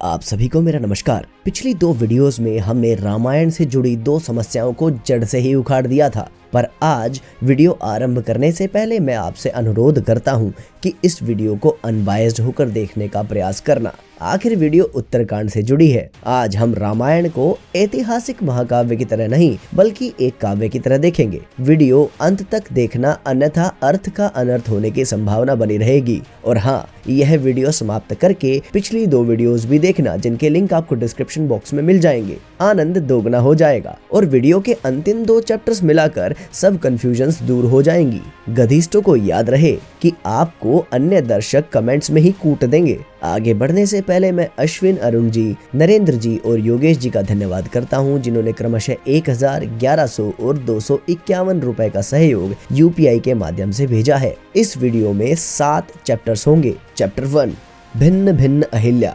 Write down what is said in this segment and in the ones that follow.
आप सभी को मेरा नमस्कार। पिछली 2 वीडियोस में हमने रामायण से जुड़ी 2 समस्याओं को जड़ से ही उखाड़ दिया था, पर आज वीडियो आरंभ करने से पहले मैं आपसे अनुरोध करता हूं कि इस वीडियो को अनबायस्ड होकर देखने का प्रयास करना। आखिर वीडियो उत्तरकांड से जुड़ी है। आज हम रामायण को ऐतिहासिक महाकाव्य की तरह नहीं बल्कि एक काव्य की तरह देखेंगे। वीडियो अंत तक देखना, अन्यथा अर्थ का अनर्थ होने की संभावना बनी रहेगी। और हाँ, यह वीडियो समाप्त करके पिछली 2 वीडियोस भी देखना, जिनके लिंक आपको डिस्क्रिप्शन बॉक्स में मिल जाएंगे। आनंद दोगुना हो जाएगा और वीडियो के अंतिम 2 चैप्टर्स मिलाकर सब कंफ्यूजन्स दूर हो जाएंगी। गधिष्ठों को याद रहे कि आपको अन्य दर्शक कमेंट्स में ही कूट देंगे। आगे बढ़ने से पहले मैं अश्विन, अरुण जी, नरेंद्र जी और योगेश जी का धन्यवाद करता हूं, जिन्होंने क्रमशः 1000, 1100 और 251 रुपए का सहयोग UPI के माध्यम से भेजा है। इस वीडियो में 7 चैप्टर्स होंगे। चैप्टर 1 भिन्न भिन्न अहिल्या,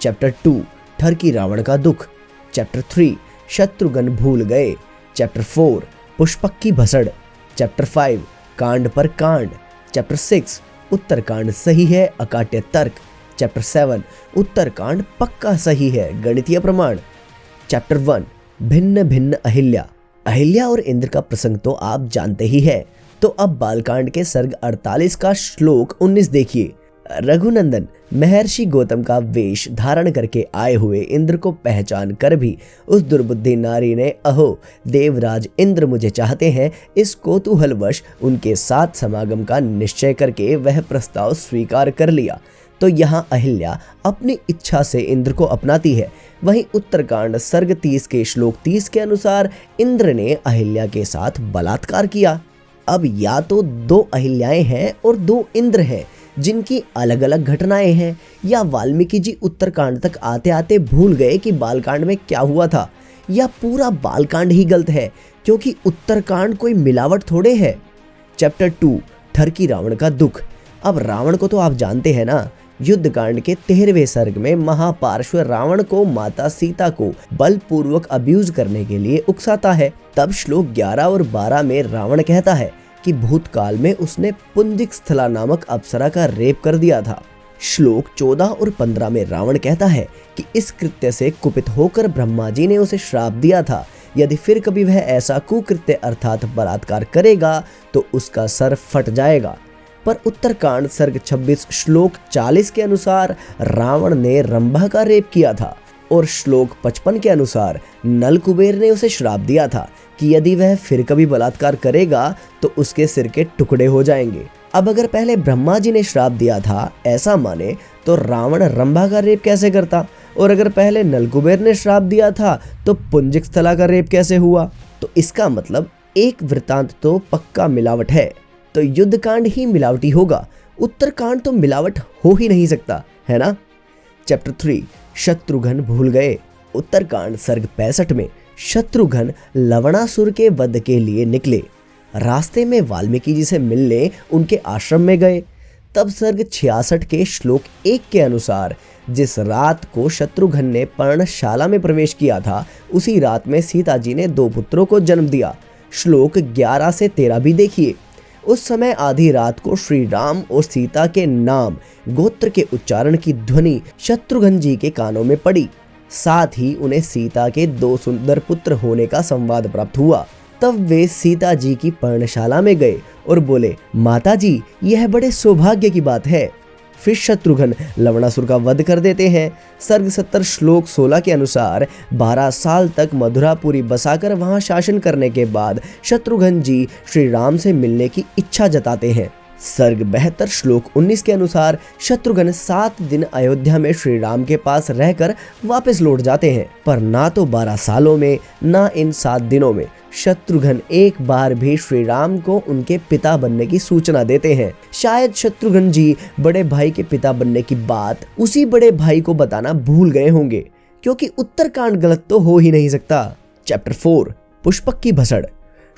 चैप्टर 2 ठर की रावण का दुख, चैप्टर 3 शत्रुघ्न भूल गए, चैप्टर 4 पुष्पक की भसड़, चैप्टर 5 कांड पर कांड, चैप्टर 6 उत्तरकांड सही है अकाट्य तर्क, चैप्टर 7 उत्तरकांड पक्का सही है गणितीय प्रमाण। चैप्टर 1 भिन्न भिन्न अहिल्या। अहिल्या और इंद्र का प्रसंग तो आप जानते ही है, तो अब बालकांड के सर्ग 48 का श्लोक 19 देखिए। रघुनंदन महर्षि गौतम का वेश धारण करके आए हुए इंद्र को पहचान कर भी उस दुर्बुद्धि नारी ने अहो देवराज इंद्र मुझे चाहते हैं, इस कौतूहलवश उनके साथ समागम का निश्चय करके वह प्रस्ताव स्वीकार कर लिया। तो यहाँ अहिल्या अपनी इच्छा से इंद्र को अपनाती है। वहीं उत्तरकांड सर्ग 30 के श्लोक 30 के अनुसार इंद्र ने अहिल्या के साथ बलात्कार किया। अब या तो 2 अहिल्याएं हैं और 2 इंद्र हैं जिनकी अलग अलग घटनाएं हैं, या वाल्मीकि जी उत्तरकांड तक आते आते भूल गए कि बालकांड में क्या हुआ था, या पूरा बालकांड ही गलत है, क्योंकि उत्तरकांड कोई मिलावट थोड़े है। चैप्टर 2 ठर की रावण का दुख। अब रावण को तो आप जानते हैं ना। युद्धकांड के 13वें सर्ग में महापार्श्व रावण को माता सीता को बलपूर्वक अब्यूज करने के लिए उकसाता है। तब श्लोक 11 और 12 में रावण कहता है कि भूतकाल में उसने पुंजिक स्थला नामक अप्सरा का रेप कर दिया था। श्लोक 14 और 15 में रावण कहता है कि इस कृत्य से कुपित होकर ब्रह्मा जी ने उसे श्राप दिया था, यदि फिर कभी वह ऐसा कुकृत्य अर्थात बलात्कार करेगा तो उसका सर फट जाएगा। पर उत्तरकांड सर्ग 26 श्लोक 40 के अनुसार रावण ने रंभा का रेप किया था, और श्लोक 55 के अनुसार नल कुबेर ने उसे श्राप दिया था कि यदि वह फिर कभी बलात्कार करेगा तो उसके सिर के टुकड़े हो जाएंगे। अब अगर पहले ब्रह्मा जी ने श्राप दिया था ऐसा माने, तो रावण रंभा का रेप कैसे करता, और अगर पहले नल कुबेर ने श्राप दिया था तो पुंजिक स्थला का रेप कैसे हुआ। तो इसका मतलब एक वृतांत तो पक्का मिलावट है, तो युद्धकांड ही मिलावटी होगा। उत्तरकांड तो मिलावट हो ही नहीं सकता, है ना। चैप्टर 3 शत्रुघ्न भूल गए। उत्तरकांड सर्ग 65 में शत्रुघ्न लवणासुर के वध के लिए निकले। रास्ते में वाल्मीकि जी से मिलने उनके आश्रम में गए। तब सर्ग 66 के श्लोक 1 के अनुसार जिस रात को शत्रुघ्न ने पर्णशाला में प्रवेश किया था, उसी रात में सीता जी ने 2 पुत्रों को जन्म दिया। श्लोक 11 से 13 भी देखिए। उस समय आधी रात को श्री राम और सीता के नाम गोत्र के उच्चारण की ध्वनि शत्रुघ्न जी के कानों में पड़ी। साथ ही उन्हें सीता के 2 सुंदर पुत्र होने का संवाद प्राप्त हुआ। तब वे सीता जी की पर्णशाला में गए और बोले, माता जी, यह बड़े सौभाग्य की बात है। फिर शत्रुघ्न लवणासुर का वध कर देते हैं। सर्ग 70 श्लोक 16 के अनुसार 12 साल तक मधुरापुरी बसाकर वहां शासन करने के बाद शत्रुघ्न जी श्री राम से मिलने की इच्छा जताते हैं। सर्ग 72 श्लोक 19 के अनुसार शत्रुघ्न 7 दिन अयोध्या में श्री राम के पास रहकर वापस लौट जाते हैं, पर ना तो 12 सालों में ना इन 7 दिनों में शत्रुघ्न एक बार भी श्री राम को उनके पिता बनने की सूचना देते हैं। शायद शत्रुघ्न जी बड़े भाई के पिता बनने की बात उसी बड़े भाई को बताना भूल गए होंगे, क्योंकि उत्तरकांड गलत तो हो ही नहीं सकता। चैप्टर 4 पुष्पक की भसड़।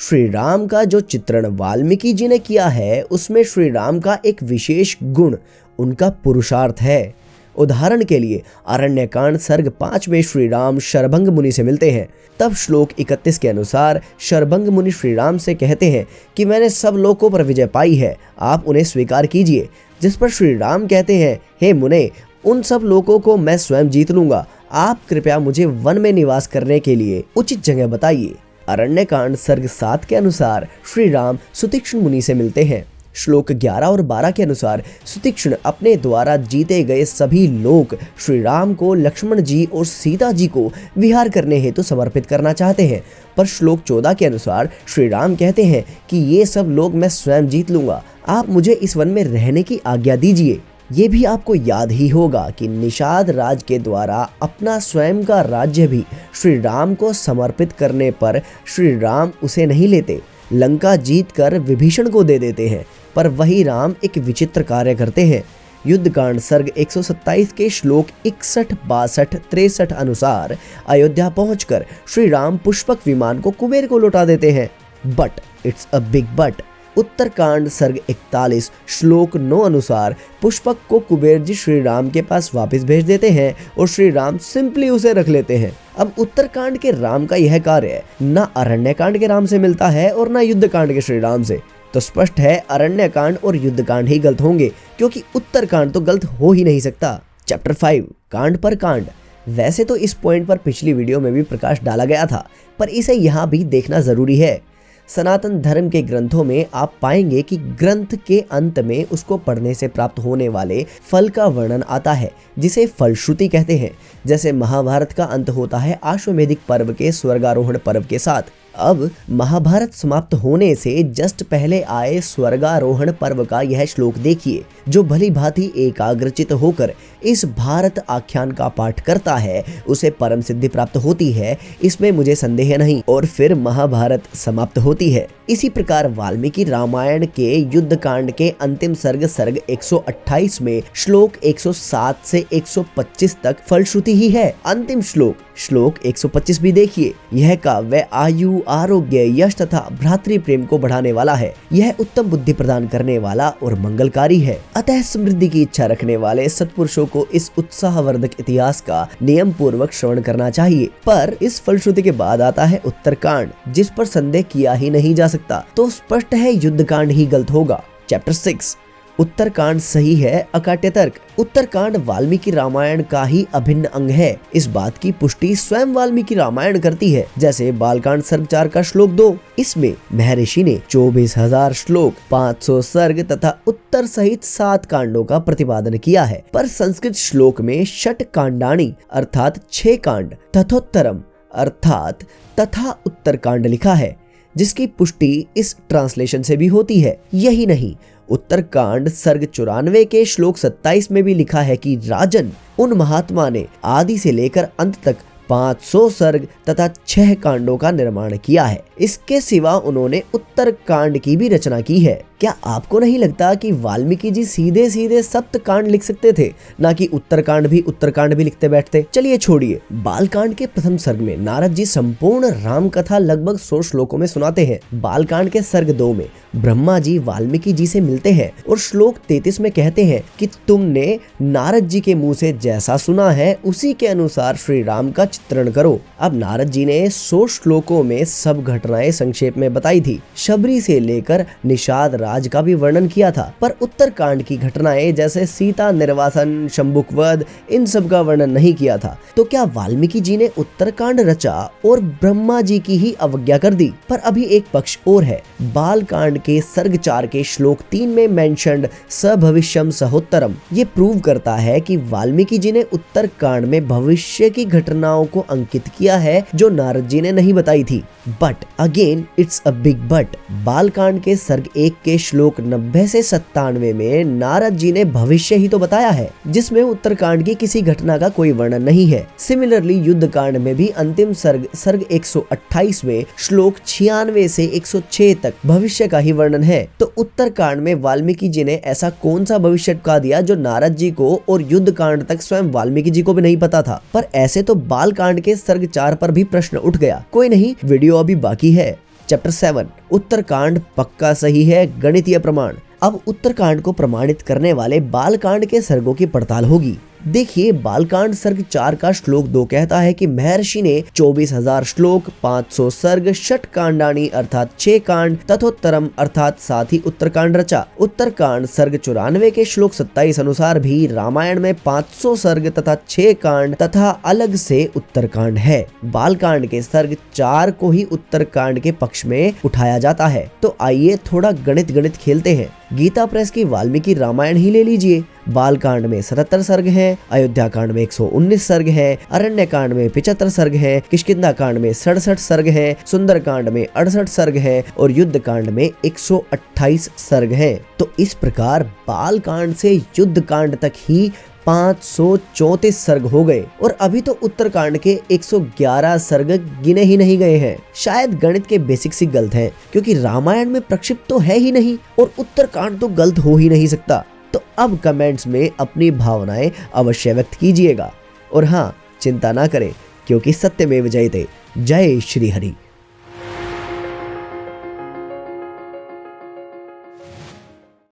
श्री राम का जो चित्रण वाल्मीकि जी ने किया है, उसमें श्री राम का एक विशेष गुण उनका पुरुषार्थ है। उदाहरण के लिए अरण्यकांड सर्ग 5 में श्री राम शरभंग मुनि से मिलते हैं। तब श्लोक 31 के अनुसार शरभंग मुनि श्री राम से कहते हैं कि मैंने सब लोगों पर विजय पाई है, आप उन्हें स्वीकार कीजिए। जिस पर श्री राम कहते हैं, हे मुने, उन सब लोगों को मैं स्वयं जीत लूंगा। आप कृपया मुझे वन में निवास करने के लिए उचित जगह बताइए। अरण्यकांड सर्ग 7 के अनुसार श्री राम सुतीक्ष्ण मुनि से मिलते हैं। श्लोक 11 और 12 के अनुसार सुतीक्ष्ण अपने द्वारा जीते गए सभी लोग श्री राम को लक्ष्मण जी और सीता जी को विहार करने हेतु समर्पित करना चाहते हैं, पर श्लोक 14 के अनुसार श्री राम कहते हैं कि ये सब लोग मैं स्वयं जीत लूंगा, आप मुझे इस वन में रहने की आज्ञा दीजिए। ये भी आपको याद ही होगा कि निषाद राज के द्वारा अपना स्वयं का राज्य भी श्री राम को समर्पित करने पर श्री राम उसे नहीं लेते, लंका जीतकर विभीषण को दे देते हैं। पर वही राम एक विचित्र कार्य करते हैं। युद्धकांड सर्ग 127 के श्लोक 61, 62, 63 अनुसार अयोध्या पहुंचकर श्री राम पुष्पक विमान को कुबेर को लौटा देते हैं। But it's a big but. Uttarakanda सर्ग 41 श्लोक 9 अनुसार पुष्पक को कुबेर जी श्री राम के पास वापस भेज देते हैं और श्री राम सिंपली उसे रख लेते हैं। अब उत्तरकांड के राम का यह कार्य न अरण्यकांड के राम से मिलता है और न युद्धकांड के श्री राम से, तो स्पष्ट है अरण्यकांड और युद्धकांड ही गलत होंगे, क्योंकि उत्तरकांड तो गलत हो ही नहीं सकता। चैप्टर 5 कांड पर कांड। वैसे तो इस पॉइंट पर पिछली वीडियो में भी प्रकाश डाला गया था, पर इसे यहाँ भी देखना जरूरी है। सनातन धर्म के ग्रंथों में आप पाएंगे कि ग्रंथ के अंत में उसको पढ़ने से प्राप्त होने वाले फल का वर्णन आता है, जिसे फलश्रुति कहते हैं। जैसे महाभारत का अंत होता है अश्वमेधिक पर्व के स्वर्गारोहण पर्व के साथ। अब महाभारत समाप्त होने से जस्ट पहले आए स्वर्गारोहण पर्व का यह श्लोक देखिए, जो भली भांति एकाग्रचित होकर इस भारत आख्यान का पाठ करता है उसे परम सिद्धि प्राप्त होती है, इसमें मुझे संदेह नहीं। और फिर महाभारत समाप्त होती है। इसी प्रकार वाल्मीकि रामायण के युद्ध कांड के अंतिम सर्ग 128 में श्लोक 107 से 125 तक फलश्रुति ही है। अंतिम श्लोक 125 भी देखिए। यह काव्य आयु, आरोग्य, यश तथा भ्रातृ प्रेम को बढ़ाने वाला है। यह उत्तम बुद्धि प्रदान करने वाला और मंगलकारी है। अतः समृद्धि की इच्छा रखने वाले सत्पुरुषों को इस उत्साहवर्धक इतिहास का नियम पूर्वक श्रवण करना चाहिए। पर इस फलश्रुति के बाद आता है उत्तरकांड, जिस पर संदेह किया ही नहीं जा सकता, तो स्पष्ट है युद्धकांड ही गलत होगा। चैप्टर 6 उत्तरकांड सही है, अकाट्य तर्क। उत्तरकांड वाल्मीकि रामायण का ही अभिन्न अंग है। इस बात की पुष्टि स्वयं वाल्मीकि रामायण करती है। जैसे बालकांड सर्ग 4 का श्लोक 2, इसमें महर्षि ने 24,000 श्लोक, 500 सर्ग तथा उत्तर सहित 7 कांडों का प्रतिपादन किया है। पर संस्कृत श्लोक में षट कांडानी अर्थात 6 कांड, तथोत्तरम अर्थात तथा उत्तरकांड लिखा है, जिसकी पुष्टि इस ट्रांसलेशन से भी होती है। यही नहीं, उत्तरकांड सर्ग 94 के श्लोक 27 में भी लिखा है कि राजन, उन महात्मा ने आदि से लेकर अंत तक 500 सर्ग तथा 6 कांडों का निर्माण किया है। इसके सिवा उन्होंने उत्तरकांड की भी रचना की है। क्या आपको नहीं लगता कि वाल्मीकि जी सीधे सीधे सप्तकांड लिख सकते थे, ना कि उत्तरकांड भी लिखते बैठते? चलिए छोड़िए। बालकांड के प्रथम सर्ग में नारद जी संपूर्ण राम कथा लगभग 100 श्लोकों में सुनाते हैं। बालकांड के सर्ग 2 में ब्रह्मा जी वाल्मीकि जी से मिलते हैं और श्लोक 33 में कहते हैं कि तुमने नारद जी के मुंह से जैसा सुना है उसी के अनुसार श्री राम का चित्रण करो। अब नारद जी ने 100 श्लोकों में सब घटनाएं संक्षेप में बताई थी। शबरी से लेकर निषाद राज का भी वर्णन किया था, पर उत्तरकांड की घटनाएं जैसे सीता निर्वासन, शंभुक वध, इन सब का वर्णन नहीं किया था। तो क्या वाल्मीकि जी ने उत्तरकांड रचा और ब्रह्मा जी की ही अवज्ञा कर दी? पर अभी एक पक्ष और है। बालकांड के सर्ग 4 के श्लोक 3 में मेंशन्ड स भविष्यम सहोत्तरम, ये प्रूव करता है कि वाल्मीकि जी ने उत्तरकांड में भविष्य की घटनाओं को अंकित किया है जो नारद जी ने नहीं बताई थी। But again it's a big but. Balkand के सर्ग 1 के श्लोक 90 से 97 में नारद जी ने भविष्य ही तो बताया है, जिसमें उत्तरकांड की किसी घटना का कोई वर्णन नहीं है। सिमिलरली युद्धकांड में भी अंतिम सर्ग 128 में श्लोक 96 से 106 तक भविष्य का ही वर्णन है। तो उत्तरकांड में वाल्मीकि जी ने ऐसा कौन सा भविष्य का दिया जो नारद जी को और युद्धकांड तक स्वयं वाल्मीकि जी को भी नहीं पता था? पर ऐसे तो बालकांड के सर्ग 4 पर भी प्रश्न उठ गया। कोई नहीं, वीडियो अभी बाकी है। चैप्टर 7 उत्तरकांड पक्का सही है, गणितीय प्रमाण। अब उत्तरकांड को प्रमाणित करने वाले बालकांड के सर्गों की पड़ताल होगी। देखिए, बालकांड सर्ग 4 का श्लोक 2 कहता है कि महर्षि ने 24,000 श्लोक, 500 सर्ग, षटकांडानी अर्थात 6 कांड, तथोत्तरम अर्थात 7 ही उत्तरकांड रचा। उत्तरकांड सर्ग 94 के श्लोक 27 अनुसार भी रामायण में 500 सर्ग तथा 6 कांड तथा अलग से उत्तरकांड है। बालकांड के सर्ग 4 को ही उत्तरकांड के पक्ष में उठाया जाता है। तो आइए थोड़ा गणित खेलते हैं। गीता प्रेस की वाल्मीकि रामायण ही ले लीजिए। बालकांड में 77 सर्ग हैं, अयोध्या कांड में 119 सर्ग हैं, अरण्य कांड में 75 सर्ग हैं, किष्किंधा कांड में 67 सर्ग हैं, सुंदर कांड में 68 सर्ग हैं और युद्ध कांड में 128 सर्ग हैं। तो इस प्रकार बालकांड से युद्ध कांड तक ही 534 सर्ग हो गए और अभी तो उत्तरकांड के 111 सर्ग गिने ही नहीं गए हैं। शायद गणित के बेसिक्स ही गलत हैं, क्योंकि रामायण में प्रक्षिप्त तो है ही नहीं और उत्तरकांड तो गलत हो ही नहीं सकता। तो अब कमेंट्स में अपनी भावनाएं अवश्य व्यक्त कीजिएगा और हाँ, चिंता ना करें, क्योंकि सत्यमेव जयते। जय श्री हरि।